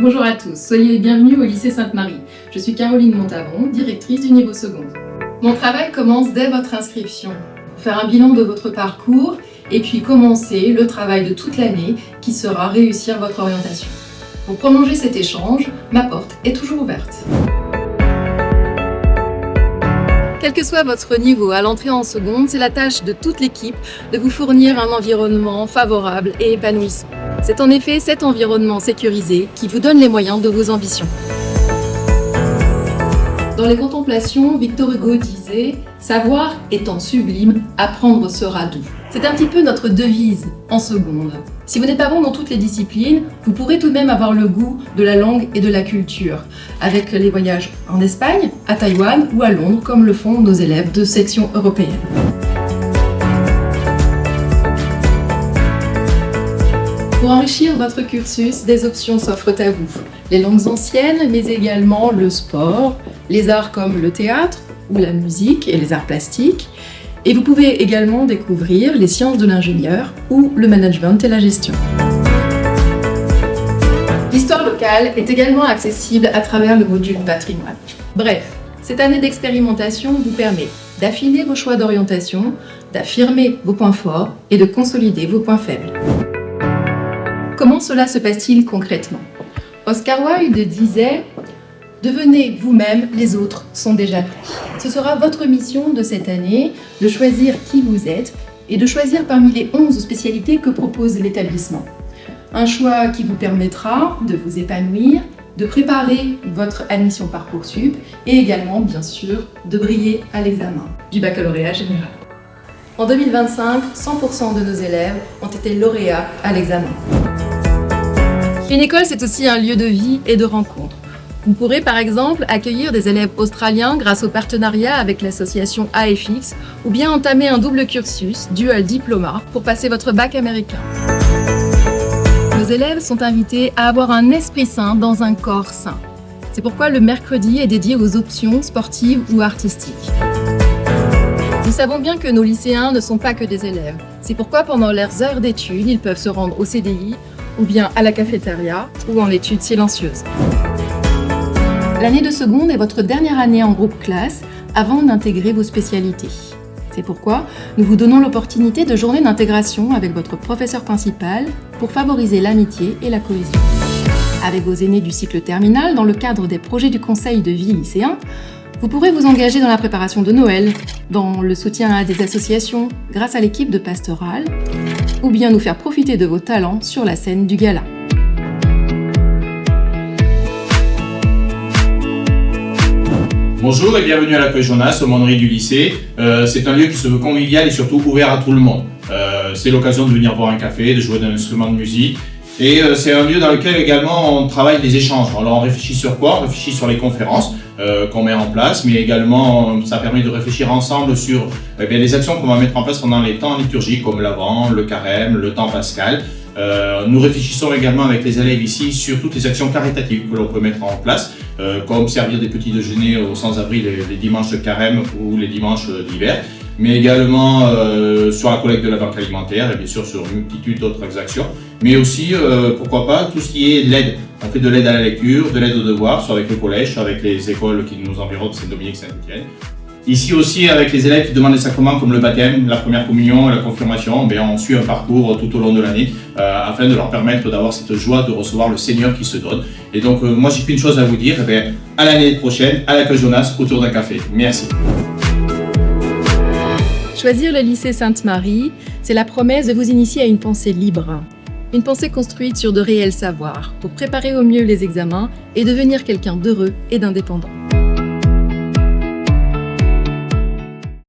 Bonjour à tous, soyez les bienvenus au lycée Sainte-Marie. Je suis Caroline Montavon, directrice du niveau second. Mon travail commence dès votre inscription. Faire un bilan de votre parcours et puis commencer le travail de toute l'année qui sera réussir votre orientation. Pour prolonger cet échange, ma porte est toujours ouverte. Quel que soit votre niveau à l'entrée en seconde, c'est la tâche de toute l'équipe de vous fournir un environnement favorable et épanouissant. C'est en effet cet environnement sécurisé qui vous donne les moyens de vos ambitions. Dans les Contemplations, Victor Hugo disait « Savoir étant sublime, apprendre sera doux ». C'est un petit peu notre devise en seconde. Si vous n'êtes pas bon dans toutes les disciplines, vous pourrez tout de même avoir le goût de la langue et de la culture, avec les voyages en Espagne, à Taïwan ou à Londres, comme le font nos élèves de section européenne. Pour enrichir votre cursus, des options s'offrent à vous. Les langues anciennes, mais également le sport, les arts comme le théâtre ou la musique et les arts plastiques. Et vous pouvez également découvrir les sciences de l'ingénieur ou le management et la gestion. L'histoire locale est également accessible à travers le module patrimoine. Bref, cette année d'expérimentation vous permet d'affiner vos choix d'orientation, d'affirmer vos points forts et de consolider vos points faibles. Comment cela se passe-t-il concrètement ? Oscar Wilde disait « Devenez vous-même, les autres sont déjà prêts ». Ce sera votre mission de cette année de choisir qui vous êtes et de choisir parmi les 11 spécialités que propose l'établissement. Un choix qui vous permettra de vous épanouir, de préparer votre admission Parcoursup et également, bien sûr, de briller à l'examen du baccalauréat général. En 2025, 100% de nos élèves ont été lauréats à l'examen. Une école, c'est aussi un lieu de vie et de rencontre. Vous pourrez par exemple accueillir des élèves australiens grâce au partenariat avec l'association AFX ou bien entamer un double cursus, Dual Diploma, pour passer votre bac américain. Nos élèves sont invités à avoir un esprit sain dans un corps sain. C'est pourquoi le mercredi est dédié aux options sportives ou artistiques. Nous savons bien que nos lycéens ne sont pas que des élèves. C'est pourquoi pendant leurs heures d'études, ils peuvent se rendre au CDI ou bien à la cafétéria ou en études silencieuses. L'année de seconde est votre dernière année en groupe classe avant d'intégrer vos spécialités. C'est pourquoi nous vous donnons l'opportunité de journées d'intégration avec votre professeur principal pour favoriser l'amitié et la cohésion. Avec vos aînés du cycle terminal, dans le cadre des projets du conseil de vie lycéen, vous pourrez vous engager dans la préparation de Noël, dans le soutien à des associations grâce à l'équipe de Pastoral, ou bien nous faire profiter de vos talents sur la scène du gala. Bonjour et bienvenue à l'accueil Jonas, aumônerie du lycée. C'est un lieu qui se veut convivial et surtout ouvert à tout le monde. C'est l'occasion de venir boire un café, de jouer d'un instrument de musique. Et c'est un lieu dans lequel également on travaille des échanges. Alors on réfléchit sur quoi ? On réfléchit sur les conférences qu'on met en place, mais également ça permet de réfléchir ensemble sur les actions qu'on va mettre en place pendant les temps liturgiques comme l'Avent, le Carême, le temps pascal. Nous réfléchissons également avec les élèves ici sur toutes les actions caritatives que l'on peut mettre en place, comme servir des petits déjeuners aux sans-abri les dimanches de Carême ou les dimanches d'hiver, mais également sur la collecte de la banque alimentaire et bien sûr sur une multitude d'autres actions, mais aussi, pourquoi pas, tout ce qui est l'aide. On fait de l'aide à la lecture, de l'aide aux devoirs, soit avec le collège, soit avec les écoles qui nous environnent, Saint-Dominique, Saint-Étienne. Ici aussi, avec les élèves qui demandent des sacrements comme le baptême, la première communion et la confirmation, on suit un parcours tout au long de l'année afin de leur permettre d'avoir cette joie de recevoir le Seigneur qui se donne. Et donc, moi, j'ai qu'une chose à vous dire, à l'année prochaine, à l'accueil Jonas, autour d'un café. Merci. Choisir le lycée Sainte-Marie, c'est la promesse de vous initier à une pensée libre. Une pensée construite sur de réels savoirs pour préparer au mieux les examens et devenir quelqu'un d'heureux et d'indépendant.